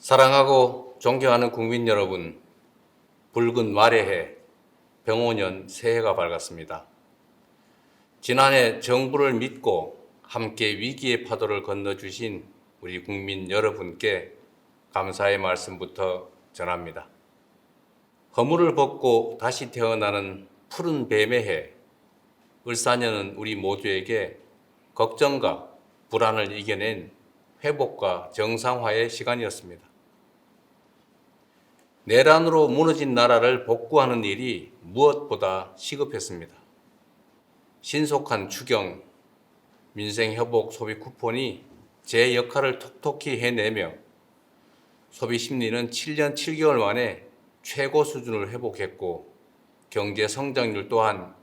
사랑하고 존경하는 국민 여러분, 붉은 말의 해, 병오년 새해가 밝았습니다. 지난해 정부를 믿고 함께 위기의 파도를 건너주신 우리 국민 여러분께 감사의 말씀부터 전합니다. 허물을 벗고 다시 태어나는 푸른 뱀의 해, 을사년은 우리 모두에게 걱정과 불안을 이겨낸 회복과 정상화의 시간이었습니다. 내란으로 무너진 나라를 복구하는 일이 무엇보다 시급했습니다. 신속한 추경, 민생회복 소비 쿠폰이 제 역할을 톡톡히 해내며 소비 심리는 7년 7개월 만에 최고 수준을 회복했고 경제 성장률 또한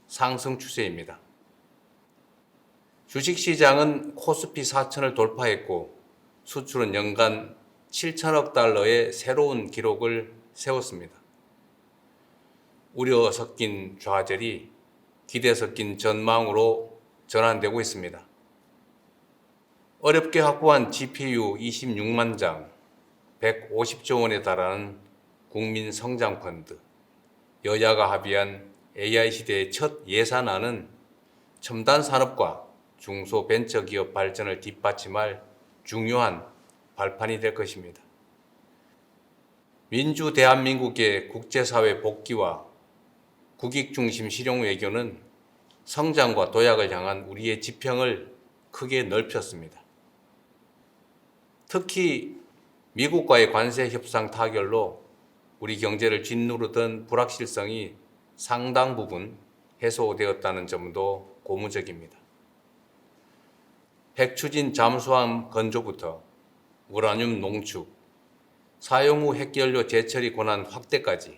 상승 추세입니다. 주식시장은 코스피 4천을 돌파했고 수출은 연간 7천억 달러의 새로운 기록을 세웠습니다. 우려 섞인 좌절이 기대 섞인 전망으로 전환되고 있습니다. 어렵게 확보한 GPU 26만 장, 150조 원에 달하는 국민성장펀드, 여야가 합의한 AI 시대의 첫 예산안은 첨단 산업과 중소벤처기업 발전을 뒷받침할 중요한 발판이 될 것입니다. 민주 대한민국의 국제사회 복귀와 국익 중심 실용 외교는 성장과 도약을 향한 우리의 지평을 크게 넓혔습니다. 특히 미국과의 관세 협상 타결로 우리 경제를 짓누르던 불확실성이 상당 부분 해소되었다는 점도 고무적입니다. 핵추진 잠수함 건조부터 우라늄 농축, 사용 후 핵연료 재처리 권한 확대까지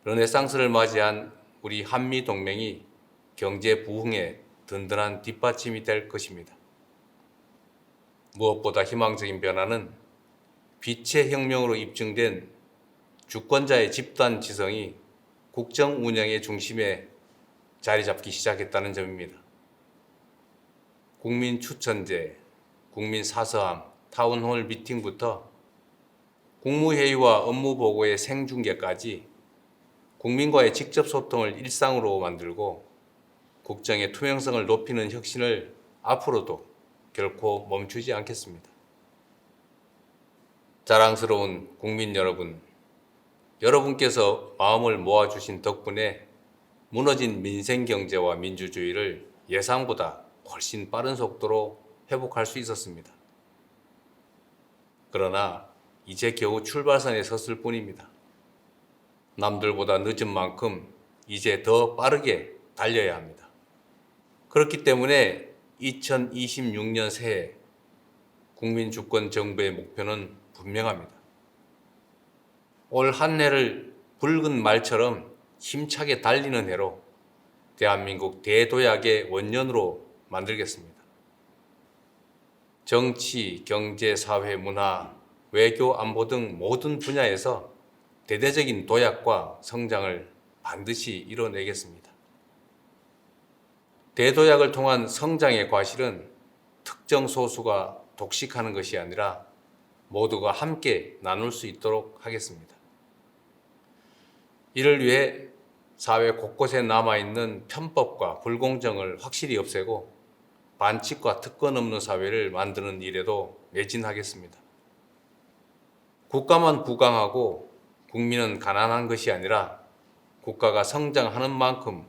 르네상스를 맞이한 우리 한미 동맹이 경제 부흥에 든든한 뒷받침이 될 것입니다. 무엇보다 희망적인 변화는 빛의 혁명으로 입증된 주권자의 집단 지성이 국정 운영의 중심에 자리 잡기 시작했다는 점입니다. 국민 추천제, 국민 사서함, 타운홀 미팅부터 국무회의와 업무보고의 생중계까지 국민과의 직접 소통을 일상으로 만들고 국정의 투명성을 높이는 혁신을 앞으로도 결코 멈추지 않겠습니다. 자랑스러운 국민 여러분, 여러분께서 마음을 모아주신 덕분에 무너진 민생경제와 민주주의를 예상보다 훨씬 빠른 속도로 회복할 수 있었습니다. 그러나 이제 겨우 출발선에 섰을 뿐입니다. 남들보다 늦은 만큼 이제 더 빠르게 달려야 합니다. 그렇기 때문에 2026년 새해 국민주권 정부의 목표는 분명합니다. 올 한 해를 붉은 말처럼 힘차게 달리는 해로 대한민국 대도약의 원년으로 만들겠습니다. 정치, 경제, 사회, 문화, 외교, 안보 등 모든 분야에서 대대적인 도약과 성장을 반드시 이뤄내겠습니다. 대도약을 통한 성장의 과실은 특정 소수가 독식하는 것이 아니라 모두가 함께 나눌 수 있도록 하겠습니다. 이를 위해 사회 곳곳에 남아있는 편법과 불공정을 확실히 없애고 반칙과 특권 없는 사회를 만드는 일에도 매진하겠습니다. 국가만 부강하고 국민은 가난한 것이 아니라 국가가 성장하는 만큼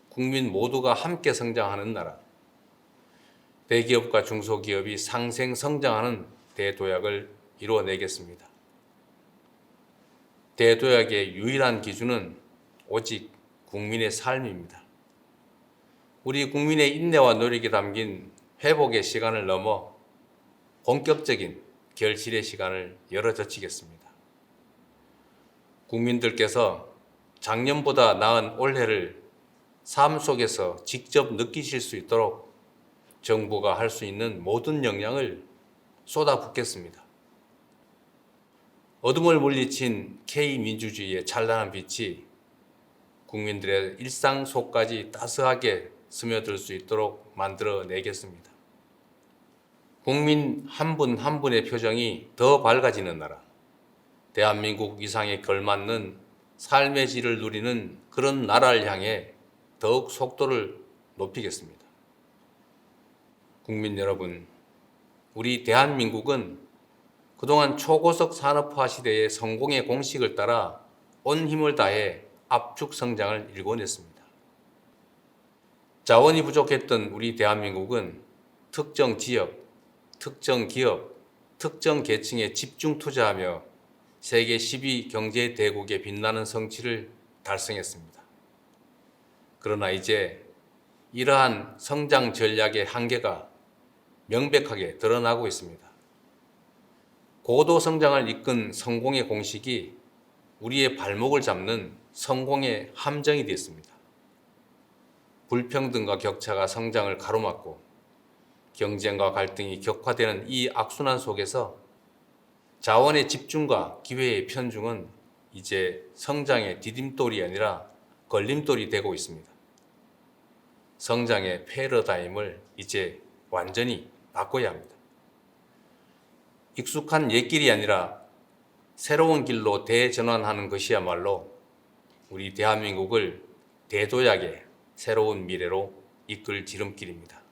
국민 모두가 함께 성장하는 나라, 대기업과 중소기업이 상생 성장하는 대도약을 이루어내겠습니다. 대도약의 유일한 기준은 오직 국민의 삶입니다. 우리 국민의 인내와 노력이 담긴 회복의 시간을 넘어 본격적인 결실의 시간을 열어젖히겠습니다. 국민들께서 작년보다 나은 올해를 삶 속에서 직접 느끼실 수 있도록 정부가 할 수 있는 모든 역량을 쏟아붓겠습니다. 어둠을 물리친 K민주주의의 찬란한 빛이 국민들의 일상 속까지 따스하게 스며들 수 있도록 만들어내겠습니다. 국민 한 분 한 분의 표정이 더 밝아지는 나라, 대한민국 이상에 걸맞는 삶의 질을 누리는 그런 나라를 향해 더욱 속도를 높이겠습니다. 국민 여러분, 우리 대한민국은 그동안 초고속 산업화 시대의 성공의 공식을 따라 온 힘을 다해 압축 성장을 일궈냈습니다. 자원이 부족했던 우리 대한민국은 특정 지역, 특정 기업, 특정 계층에 집중 투자하며 세계 10위 경제 대국의 빛나는 성취를 달성했습니다. 그러나 이제 이러한 성장 전략의 한계가 명백하게 드러나고 있습니다. 고도 성장을 이끈 성공의 공식이 우리의 발목을 잡는 성공의 함정이 되었습니다. 불평등과 격차가 성장을 가로막고 경쟁과 갈등이 격화되는 이 악순환 속에서 자원의 집중과 기회의 편중은 이제 성장의 디딤돌이 아니라 걸림돌이 되고 있습니다. 성장의 패러다임을 이제 완전히 바꿔야 합니다. 익숙한 옛길이 아니라 새로운 길로 대전환하는 것이야말로 우리 대한민국을 대도약의 새로운 미래로 이끌 지름길입니다.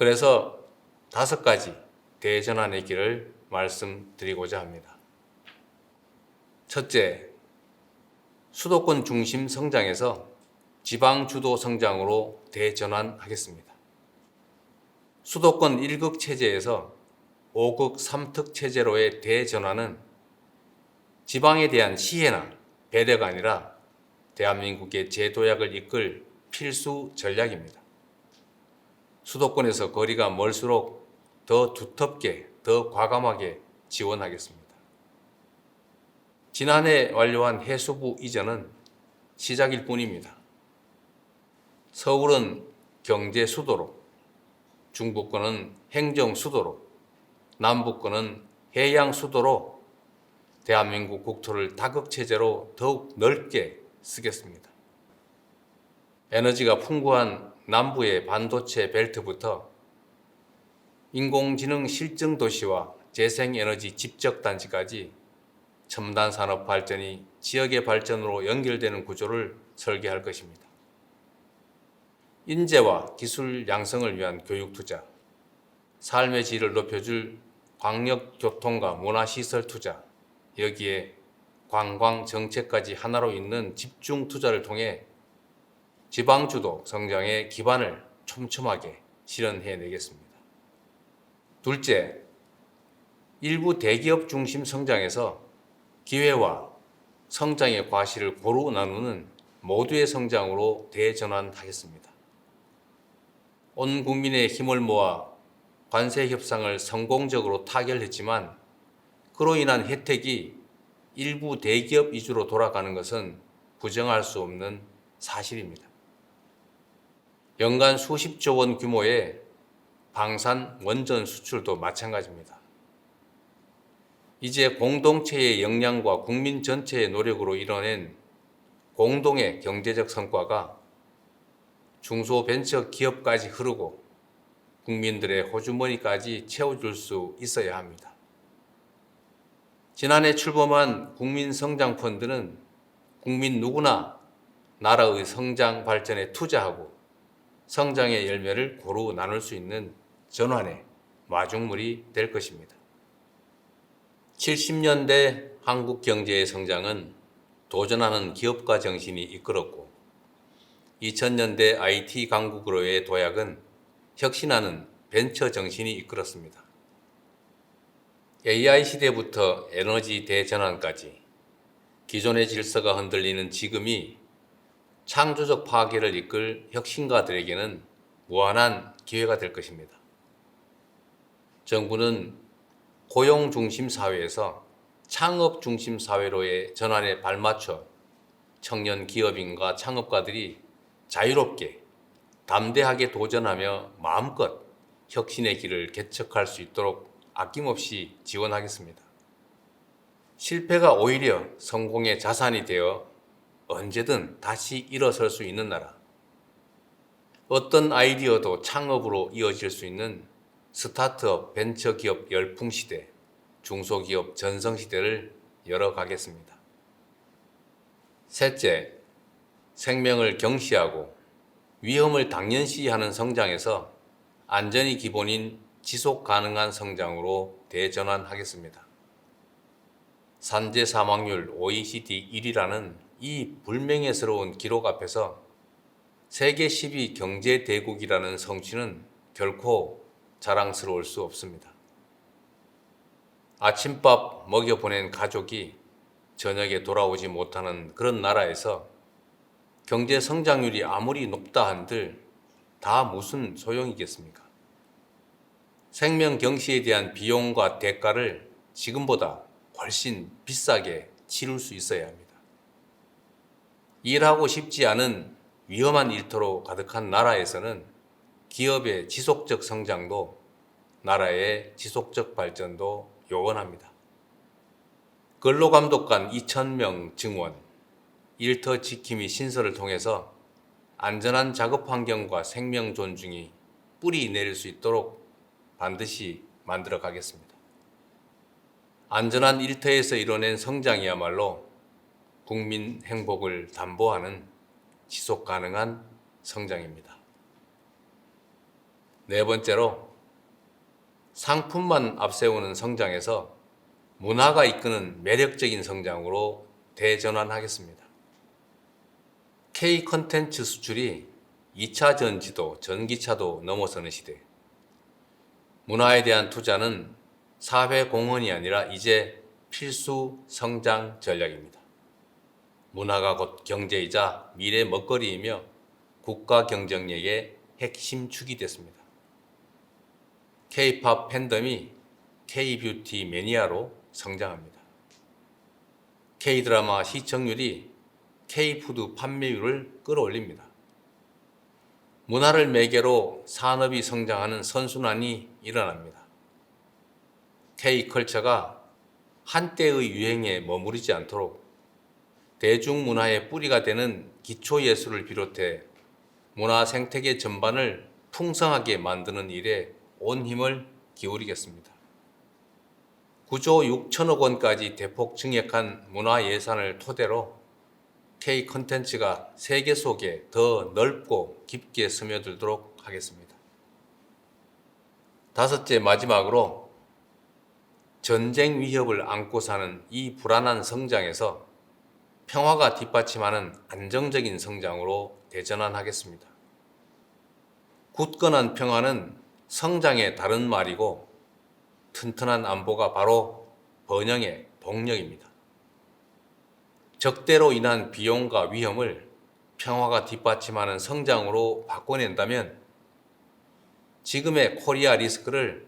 그래서 5가지 대전환의 길을 말씀드리고자 합니다. 첫째, 수도권 중심 성장에서 지방 주도 성장으로 대전환하겠습니다. 수도권 1극 체제에서 5극 3특 체제로의 대전환은 지방에 대한 시혜나 배려가 아니라 대한민국의 재도약을 이끌 필수 전략입니다. 수도권에서 거리가 멀수록 더 두텁게, 더 과감하게 지원하겠습니다. 지난해 완료한 해수부 이전은 시작일 뿐입니다. 서울은 경제 수도로, 중부권은 행정 수도로, 남부권은 해양 수도로 대한민국 국토를 다극체제로 더욱 넓게 쓰겠습니다. 에너지가 풍부한 남부의 반도체 벨트부터 인공지능 실증 도시와 재생에너지 집적단지까지 첨단 산업 발전이 지역의 발전으로 연결되는 구조를 설계할 것입니다. 인재와 기술 양성을 위한 교육 투자, 삶의 질을 높여줄 광역교통과 문화시설 투자, 여기에 관광 정책까지 하나로 잇는 집중 투자를 통해 지방주도 성장의 기반을 촘촘하게 실현해내겠습니다. 둘째, 일부 대기업 중심 성장에서 기회와 성장의 과실을 고루 나누는 모두의 성장으로 대전환하겠습니다. 온 국민의 힘을 모아 관세 협상을 성공적으로 타결했지만 그로 인한 혜택이 일부 대기업 위주로 돌아가는 것은 부정할 수 없는 사실입니다. 연간 수십조 원 규모의 방산 원전 수출도 마찬가지입니다. 이제 공동체의 역량과 국민 전체의 노력으로 이뤄낸 공동의 경제적 성과가 중소벤처 기업까지 흐르고 국민들의 호주머니까지 채워줄 수 있어야 합니다. 지난해 출범한 국민성장펀드는 국민 누구나 나라의 성장 발전에 투자하고 성장의 열매를 고루 나눌 수 있는 전환의 마중물이 될 것입니다. 70년대 한국 경제의 성장은 도전하는 기업가 정신이 이끌었고 2000년대 IT 강국으로의 도약은 혁신하는 벤처 정신이 이끌었습니다. AI 시대부터 에너지 대전환까지 기존의 질서가 흔들리는 지금이 창조적 파괴를 이끌 혁신가들에게는 무한한 기회가 될 것입니다. 정부는 고용 중심 사회에서 창업 중심 사회로의 전환에 발맞춰 청년 기업인과 창업가들이 자유롭게 담대하게 도전하며 마음껏 혁신의 길을 개척할 수 있도록 아낌없이 지원하겠습니다. 실패가 오히려 성공의 자산이 되어 언제든 다시 일어설 수 있는 나라, 어떤 아이디어도 창업으로 이어질 수 있는 스타트업 벤처기업 열풍시대, 중소기업 전성시대를 열어가겠습니다. 셋째, 생명을 경시하고 위험을 당연시하는 성장에서 안전이 기본인 지속 가능한 성장으로 대전환하겠습니다. 산재 사망률 OECD 1위라는 이 불명예스러운 기록 앞에서 세계 10위 경제 대국이라는 성취는 결코 자랑스러울 수 없습니다. 아침밥 먹여보낸 가족이 저녁에 돌아오지 못하는 그런 나라에서 경제 성장률이 아무리 높다 한들 다 무슨 소용이겠습니까? 생명 경시에 대한 비용과 대가를 지금보다 훨씬 비싸게 치를 수 있어야 합니다. 일하고 싶지 않은 위험한 일터로 가득한 나라에서는 기업의 지속적 성장도 나라의 지속적 발전도 요원합니다. 근로감독관 2,000명 증원, 일터 지킴이 신설을 통해서 안전한 작업 환경과 생명 존중이 뿌리 내릴 수 있도록 반드시 만들어 가겠습니다. 안전한 일터에서 이뤄낸 성장이야말로 국민 행복을 담보하는 지속 가능한 성장입니다. 네 번째로, 상품만 앞세우는 성장에서 문화가 이끄는 매력적인 성장으로 대전환하겠습니다. K 콘텐츠 수출이 2차 전지도 전기차도 넘어서는 시대. 문화에 대한 투자는 사회 공헌이 아니라 이제 필수 성장 전략입니다. 문화가 곧 경제이자 미래 먹거리이며 국가 경쟁력의 핵심 축이 됐습니다. K-팝 팬덤이 K-뷰티 매니아로 성장합니다. K-드라마 시청률이 K-푸드 판매율을 끌어올립니다. 문화를 매개로 산업이 성장하는 선순환이 일어납니다. K-컬처가 한때의 유행에 머무르지 않도록 대중문화의 뿌리가 되는 기초예술을 비롯해 문화 생태계 전반을 풍성하게 만드는 일에 온 힘을 기울이겠습니다. 9조 6천억 원까지 대폭 증액한 문화예산을 토대로 K 콘텐츠가 세계 속에 더 넓고 깊게 스며들도록 하겠습니다. 다섯째, 마지막으로 전쟁 위협을 안고 사는 이 불안한 성장에서 평화가 뒷받침하는 안정적인 성장으로 대전환하겠습니다. 굳건한 평화는 성장의 다른 말이고 튼튼한 안보가 바로 번영의 동력입니다. 적대로 인한 비용과 위험을 평화가 뒷받침하는 성장으로 바꿔낸다면 지금의 코리아 리스크를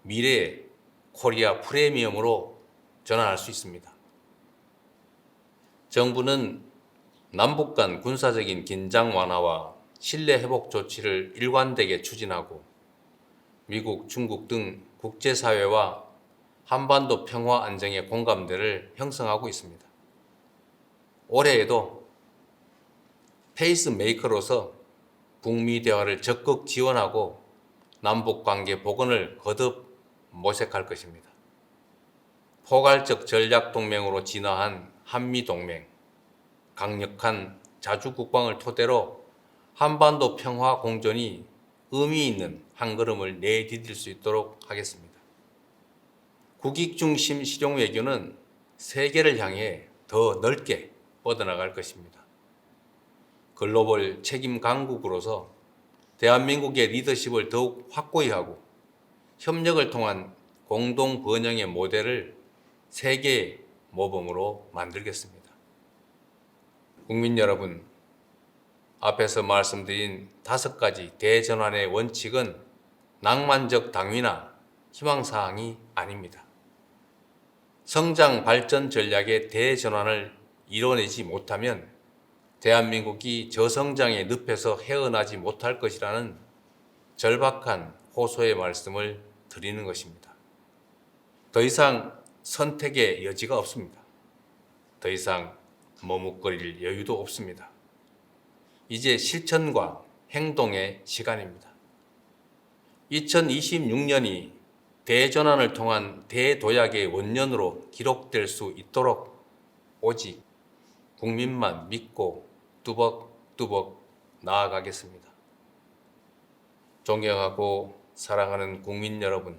미래의 코리아 프리미엄으로 전환할 수 있습니다. 정부는 남북 간 군사적인 긴장 완화와 신뢰 회복 조치를 일관되게 추진하고 미국, 중국 등 국제사회와 한반도 평화 안정의 공감대를 형성하고 있습니다. 올해에도 페이스메이커로서 북미 대화를 적극 지원하고 남북 관계 복원을 거듭 모색할 것입니다. 포괄적 전략 동맹으로 진화한 한미 동맹, 강력한 자주 국방을 토대로 한반도 평화 공존이 의미 있는 한 걸음을 내디딜 수 있도록 하겠습니다. 국익 중심 실용 외교는 세계를 향해 더 넓게 뻗어나갈 것입니다. 글로벌 책임 강국으로서 대한민국의 리더십을 더욱 확고히 하고 협력을 통한 공동 번영의 모델을 세계의 모범으로 만들겠습니다. 국민 여러분, 앞에서 말씀드린 5가지 대전환의 원칙은 낭만적 당위나 희망사항이 아닙니다. 성장 발전 전략의 대전환을 이뤄내지 못하면 대한민국이 저성장의 늪에서 헤어나지 못할 것이라는 절박한 호소의 말씀을 드리는 것입니다. 더 이상 선택의 여지가 없습니다. 더 이상 머뭇거릴 여유도 없습니다. 이제 실천과 행동의 시간입니다. 2026년이 대전환을 통한 대도약의 원년으로 기록될 수 있도록 오직 국민만 믿고 뚜벅뚜벅 나아가겠습니다. 존경하고 사랑하는 국민 여러분,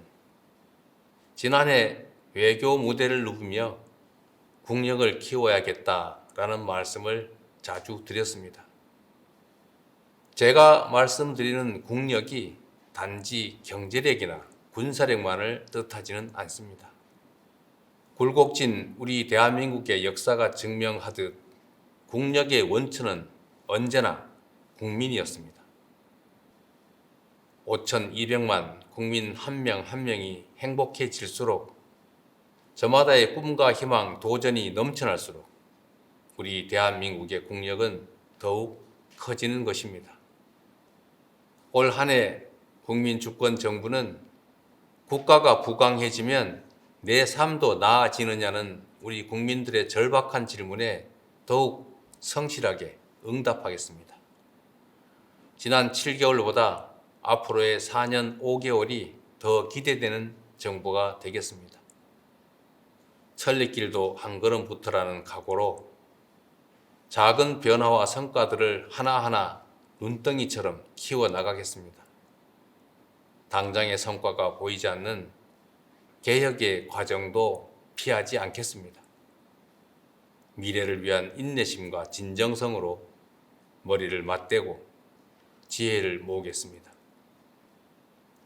지난해 외교 무대를 누비며 국력을 키워야겠다라는 말씀을 자주 드렸습니다. 제가 말씀드리는 국력이 단지 경제력이나 군사력만을 뜻하지는 않습니다. 굴곡진 우리 대한민국의 역사가 증명하듯 국력의 원천은 언제나 국민이었습니다. 5,200만 국민 한 명 한 명이 행복해질수록 저마다의 꿈과 희망, 도전이 넘쳐날수록 우리 대한민국의 국력은 더욱 커지는 것입니다. 올 한 해 국민주권정부는 국가가 부강해지면 내 삶도 나아지느냐는 우리 국민들의 절박한 질문에 더욱 성실하게 응답하겠습니다. 지난 7개월보다 앞으로의 4년 5개월이 더 기대되는 정부가 되겠습니다. 천리길도 한 걸음부터라는 각오로 작은 변화와 성과들을 하나하나 눈덩이처럼 키워나가겠습니다. 당장의 성과가 보이지 않는 개혁의 과정도 피하지 않겠습니다. 미래를 위한 인내심과 진정성으로 머리를 맞대고 지혜를 모으겠습니다.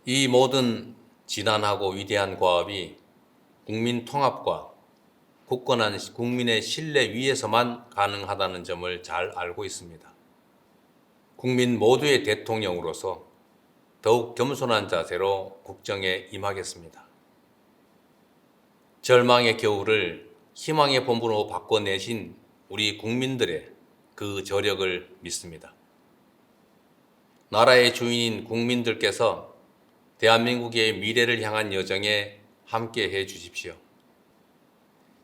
이 모든 진한하고 위대한 과업이 국민 통합과 굳건한 국민의 신뢰 위에서만 가능하다는 점을 잘 알고 있습니다. 국민 모두의 대통령으로서 더욱 겸손한 자세로 국정에 임하겠습니다. 절망의 겨울을 희망의 봄으로 바꿔내신 우리 국민들의 그 저력을 믿습니다. 나라의 주인인 국민들께서 대한민국의 미래를 향한 여정에 함께 해 주십시오.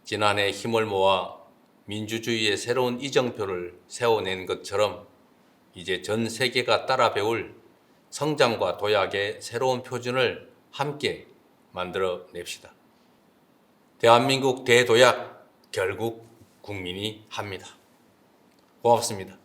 지난해 힘을 모아 민주주의의 새로운 이정표를 세워낸 것처럼 이제 전 세계가 따라 배울 성장과 도약의 새로운 표준을 함께 만들어 냅시다. 대한민국 대도약 결국 국민이 합니다. 고맙습니다.